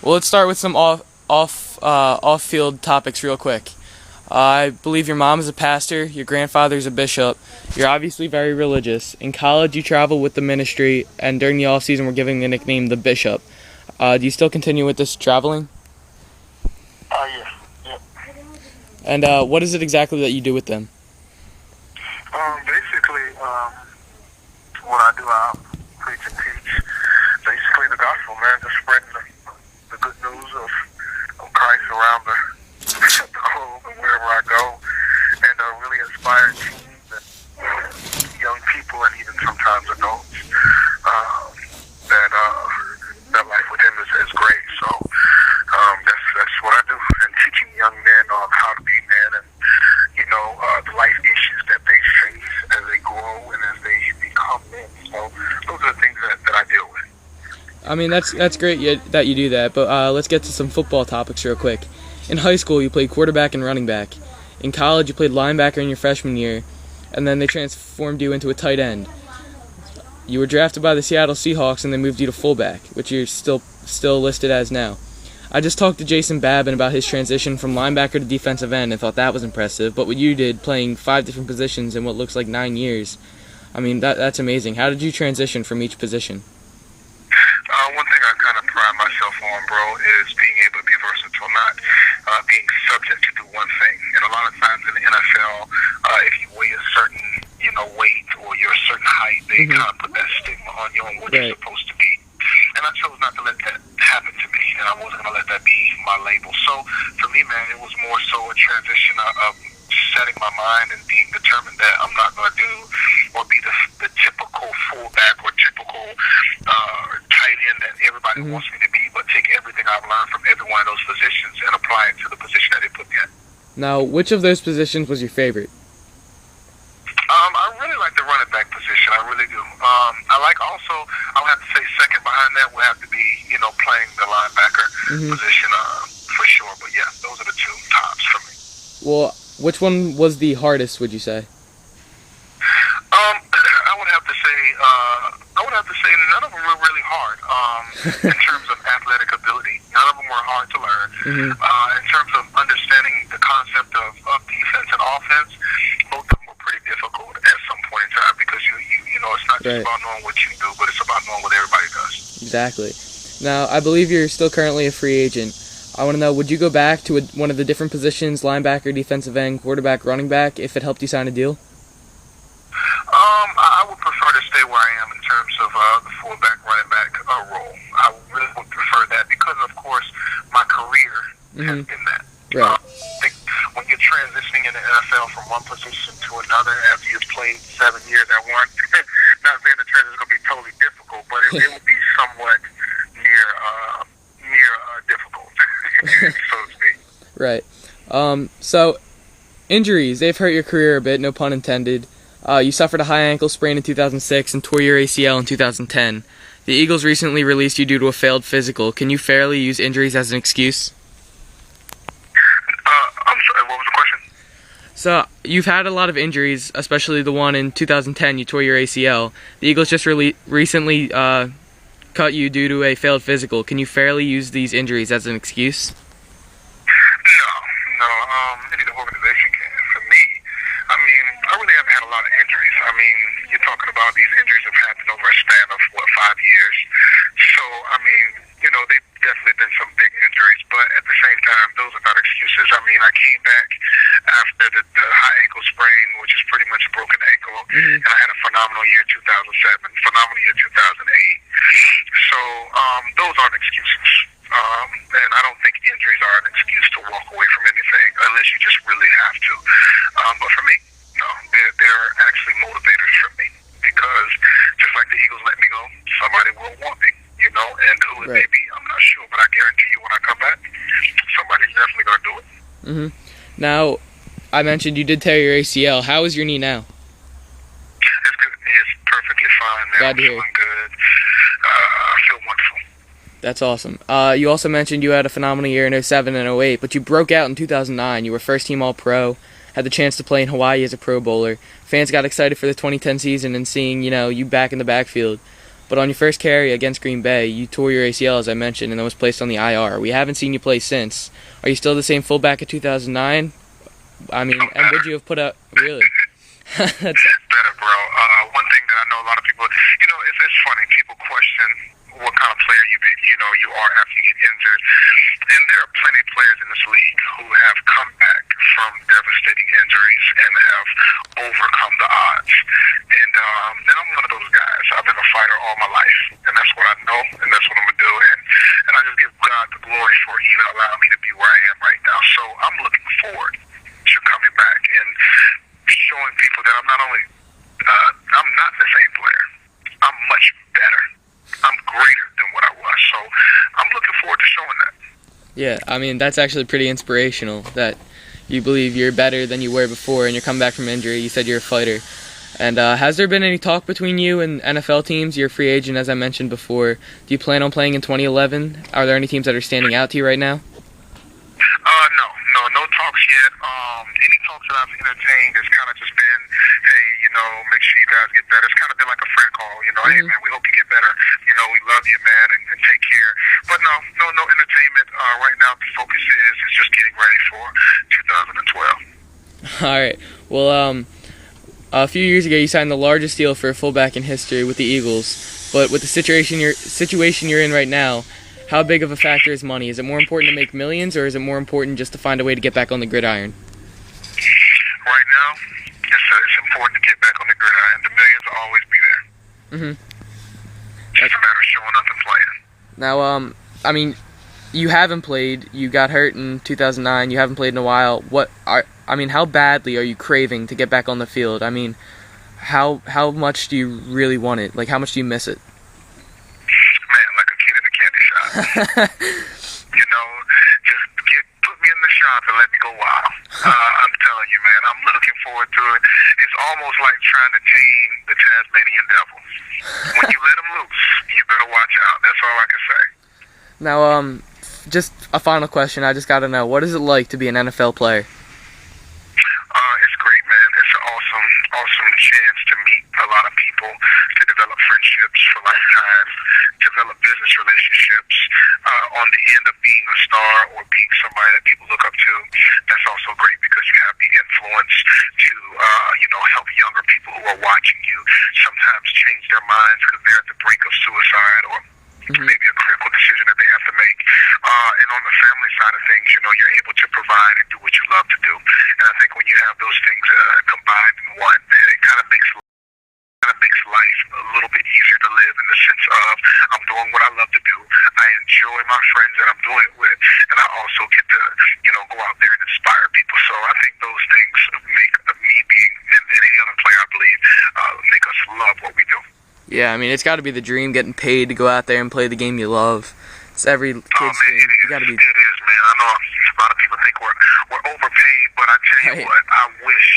Well, let's start with some off-field topics real quick. I believe your mom is a pastor, your grandfather is a bishop. You're obviously very religious. In college, you travel with the ministry, and during the off-season, we're giving the nickname the bishop. Do you still continue with this traveling? Yes. Yep. And what is it exactly that you do with them? Basically, what I do, I preach and teach. Basically, the gospel, man, just spreading the good news of Christ around the globe and wherever I go, and really inspire teens and young people, and even sometimes adults, that life with Him is great. So that's what I do, and teaching young men on how to be men, and the life issues that they face as they grow and as they become men. So those are the things that I deal with. I mean, that's great that you do that, but let's get to some football topics real quick. In high school, you played quarterback and running back. In college, you played linebacker in your freshman year, and then they transformed you into a tight end. You were drafted by the Seattle Seahawks, and they moved you to fullback, which you're still listed as now. I just talked to Jason Babin about his transition from linebacker to defensive end and thought that was impressive, but what you did, playing 5 different positions in what looks like 9 years, I mean, that's amazing. How did you transition from each position? One thing I kind of pride myself on, bro, is being able to be versatile, not being subject to do one thing. And a lot of times in the NFL, if you weigh a certain, weight or you're a certain height, they kind of put that stigma on you on what you're supposed to be. And I chose not to let that happen to me, and I wasn't going to let that be my label. So for me, man, it was more so a transition of setting my mind and being determined that I'm not going to do or be the typical fullback or typical tight end that everybody wants me to be, but take everything I've learned from every one of those positions and apply it to the position that they put me in. Now, which of those positions was your favorite? I really like the running back position. I really do. I like also, I would have to say second behind that would have to be, playing the linebacker position for sure. But yeah, those are the two tops for me. Well, which one was the hardest, would you say? I would have to say none of them were really hard in terms of athletic ability. None of them were hard to learn. In terms of understanding the concept of defense and offense, both of them were pretty difficult at some point in time because it's not just about knowing what you do, but it's about knowing what everybody does. Exactly. Now, I believe you're still currently a free agent. I want to know, would you go back to one of the different positions, linebacker, defensive end, quarterback, running back, if it helped you sign a deal? I would prefer to stay where I am in terms of the fullback, running back role. I really would prefer that because, of course, my career has been that. Right. I think when you're transitioning in the NFL from one position to another after you've played 7 years at one, not saying the transition is going to be totally difficult, but it will be somewhat near difficult, so to speak. Right. So, injuries, they've hurt your career a bit, no pun intended. You suffered a high ankle sprain in 2006 and tore your ACL in 2010. The Eagles recently released you due to a failed physical. Can you fairly use injuries as an excuse? I'm sorry, what was the question? So, you've had a lot of injuries, especially the one in 2010, you tore your ACL. The Eagles just recently cut you due to a failed physical. Can you fairly use these injuries as an excuse? No, maybe the organization can. For me, I mean, I really haven't had a lot of injuries. I mean, you're talking about these injuries have happened over a span of, 5 years. So, I mean, they've definitely been some big injuries, but at the same time, those are not excuses. I mean, I came back after the high ankle sprain, which is pretty much a broken ankle, and I had a phenomenal year 2007, phenomenal year 2008. So, those aren't excuses. And I don't think injuries are an excuse to walk away from anything unless you just really have to. But for me, no, they're actually motivators for me because just like the Eagles let me go, somebody will want me, and who it may be, I'm not sure, but I guarantee you when I come back, somebody's definitely going to do it. Now, I mentioned you did tear your ACL. How is your knee now? It's good. It's perfectly fine now. Glad to hear. I'm feeling good. I feel wonderful. That's awesome. You also mentioned you had a phenomenal year in 07 and 08, but you broke out in 2009. You were first-team All-Pro, had the chance to play in Hawaii as a Pro Bowler. Fans got excited for the 2010 season and seeing, you back in the backfield. but on your first carry against Green Bay, you tore your ACL, as I mentioned, and then was placed on the IR. We haven't seen you play since. Are you still the same fullback of 2009? I mean, and would you have put up, really? That's better, bro. One thing that I know a lot of people, it's funny. People question what kind of player you are after you get injured. And there are plenty of players in this league who have come back from devastating injuries and have overcome the odds. And I'm one of those guys. I've been a fighter all my life, and that's what I know, and that's what I'm gonna do. And I just give God the glory for even allowing me to be where I am right now. So I'm looking forward to coming back and showing people that I'm not only I'm not the same player. I'm much better. I'm greater than what I was. So I'm looking forward to showing that. Yeah, I mean, that's actually pretty inspirational that you believe you're better than you were before and you're coming back from injury. You said you're a fighter. And has there been any talk between you and NFL teams? You're a free agent, as I mentioned before. Do you plan on playing in 2011? Are there any teams that are standing out to you right now? No talks yet. Any talks that I've entertained has kind of just been, hey, make sure you guys get better. It's kind of been like a friend call, hey, man, we hope you get better. We love you, man, and take care. But no entertainment. Right now, the focus is just getting ready for 2012. All right. Well, a few years ago, you signed the largest deal for a fullback in history with the Eagles. But with the situation you're in right now, how big of a factor is money? Is it more important to make millions, or is it more important just to find a way to get back on the gridiron? Right now, it's important to get back on the gridiron. The millions will always be there. Mm-hmm. It's just a matter of showing up and playing. Now, I mean, you haven't played. You got hurt in 2009. You haven't played in a while. How badly are you craving to get back on the field? I mean, how much do you really want it? Like, how much do you miss it? Man, like a kid in a candy shop. Just put me in the shop and let me go wild. I'm telling you, man, I'm looking forward to it. It's almost like trying to tame the Tasmanian devil. When you let him loose, you better watch out. That's all I can say. Now, just a final question. I just got to know, what is it like to be an NFL player? It's great, man. It's an awesome chance to meet a lot of people, to develop friendships for lifetime, develop business relationships. On the end of being a star or being somebody that people look up to, that's also great because you have the influence to, help younger people who are watching you sometimes change their minds because they're at the brink of suicide or maybe a critical decision that they have to make. And on the family side of things, you're able to provide and do what you love to do. And I think when you have those things combined in one, man, it kind of makes life a little bit easier to live in the sense of I'm doing what I love to do. I enjoy my friends that I'm doing it with, and I also get to, go out there and inspire people. So I think those things make me being, and any other player, I believe, make us love what we do. Yeah, I mean, it's got to be the dream, getting paid to go out there and play the game you love. It's every kid's dream. It is, man. I know a lot of people think we're overpaid, but I tell you what, I wish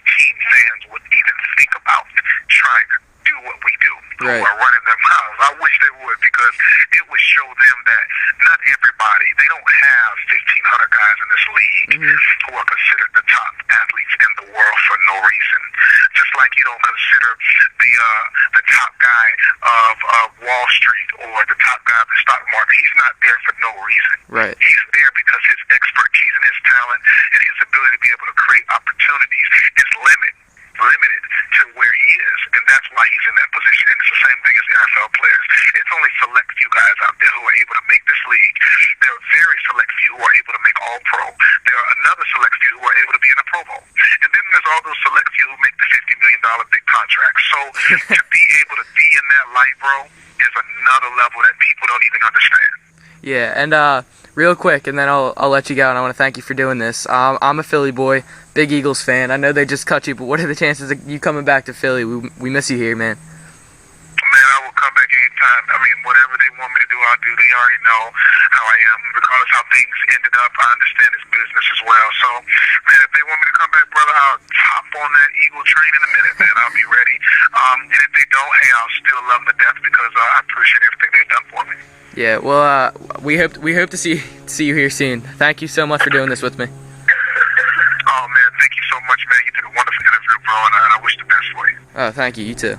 15 fans would even think about trying to do what we do, who are running their mouths. I wish they would, because it would show them that not everybody, they don't have 1,500 guys in this league who are considered the top athletes in the world for no reason. Just like you don't consider the top guy of Wall Street or the top guy of the stock market. He's not there for no reason. Right. He's there because his expertise and his talent and his ability to be able to create opportunities is limited to where he is, and that's why he's in that position. And it's the same thing as NFL players. It's only select few guys out there who are able to make this league. There are very select few who are able to make All-Pro. There are another select few who are able to be in a Pro Bowl. And then there's all those select few who make the $50 million big contracts. So to be able to be in that light, bro, is another level that people don't even understand. Yeah, and real quick, and then I'll let you go, and I want to thank you for doing this. I'm a Philly boy, big Eagles fan. I know they just cut you, but what are the chances of you coming back to Philly? We miss you here, man. Man, I will come back anytime. I mean, whatever they want me to do, I'll do. They already know how I am. Regardless how things ended up, I understand it's business as well. So, man, if they want me to come back, brother, I'll hop on that Eagle train in a minute, man. I'll be ready. And if they don't, hey, I'll still love them to death because I appreciate everything they've done for me. Yeah, well, we hope to see you here soon. Thank you so much for doing this with me. Oh, man, thank you so much, man. You did a wonderful interview, bro, and I wish the best for you. Oh, thank you. You too.